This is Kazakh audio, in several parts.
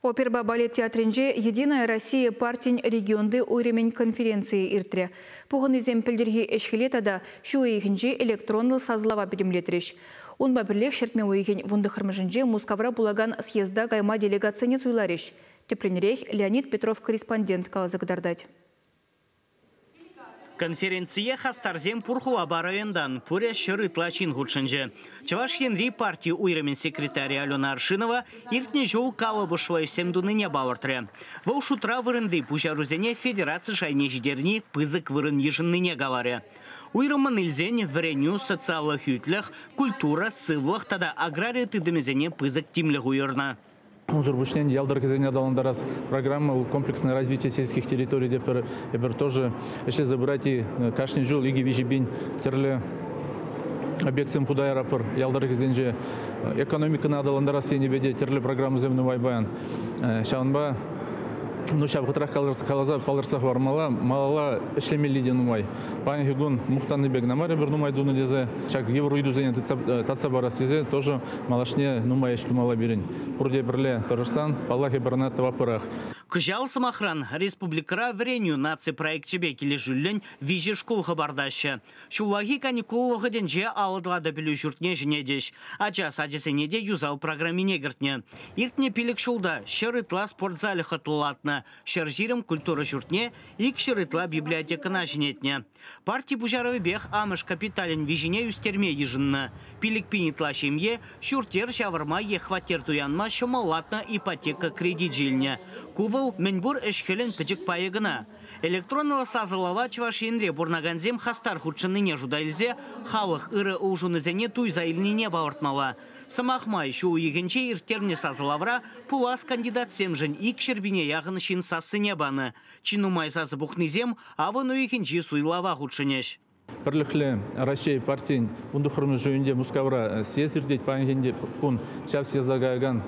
Оперба балет театринже «Единая Россия» партин регионды уйремень конференции иртре. Пуғын изем пілдерге эшхелетада шу ейгінже электронлы сазлава беремлетреш. Унба бірлек шертме ойген вундықырмыжынже Мускавра булаган съезда гайма делегацияне суйлареш. Тепренрех Леонид Петров корреспондент калазагдардать. Конференция хастарзем пурхуаба райондан пуря шырыт лачин гудшынже. Чаваш Енри партии уйремен секретаря Алена Аршинова иртне жоу калабышвай семдуны не бавартре. Ваушутра вырынды пужарузене федерации шайне жидерни пызык вырын ежынны не говоря. Уйрымын илзен вреню социалых ютлях, культура, сывлах, тада агрария тыдымезене пызык тимлях уйрна. Узурбушнен ялдар кезене даландарас программа комплексное развитие сельских территорий депер тоже если забрать и кашни жул иги вижибин терле объектсем худая рапор ялдар кезенже экономика на даландарас енебеде терле программу земну вайбаян шаунба ну сейчас в утрах калаза паларсах вармала малала эшлемели денумай пани хигун мухтанный бег на море бернумай дуну дезе чак евро иду зене татса барас дезе тоже малашне нумай эшлумала берин пурде берле торжсан палахи бернат вапырах. Кыжал самохран республикара вреню наци проект чебе келе жүллен вижешку хабардаща. Шулаги каникулы денже алыдла да білу жұртне жінедеш. Ача садесенеде юзал программе негіртне. Иртне пилік шулда шырытла спортзалі хатылатна. Шаржирым культура жұртне ик шырытла библиотекана жінетне. Партий бужаровы бех амыш капиталин вижіне үстерме ежынна. Пилік пинитла шемье шуртер шаварма ехватер туянма шомалатна ипотека кредит жилне. Кувал менбур эшхелен пыжык пайыгына. Электронного сазылава Чаваш Енре бурнаганзем хастар худшыныне жудайлзе халық ыры ужунызене туйза илнине бавыртмала. Самахмай шу егенче иртерне сазылавра пулас кандидат семжен ик шербине яғын шин сасыне баны. Чинумай сазы бухнызем авыну егенче суйлава худшынеш. Бірліклі Россия партиян бұндықырмы жөйінде Мускавра съездердет паңгенде пун шав съездагайган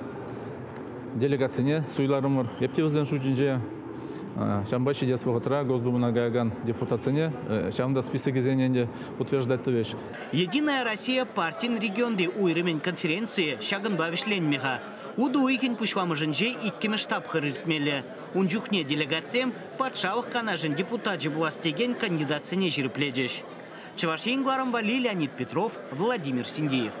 делегацияне суйларымыр. Ептевізден шучинже Шамбаши Десвоготра Госдумына гайган депутацияне шамда список изененде утверждать вещь. Единая Россия партин регионды уйремен конференции шагын бавишленмеха. Уду уйкен пушвамыжынже иккеме штаб хырытмелі. Унжухне делегациям патшалық канажын депутат жебуастеген кандидатсыне жирпледеш. Чаваш Енгварам Вали, Леонид Петров, Владимир Синдеев.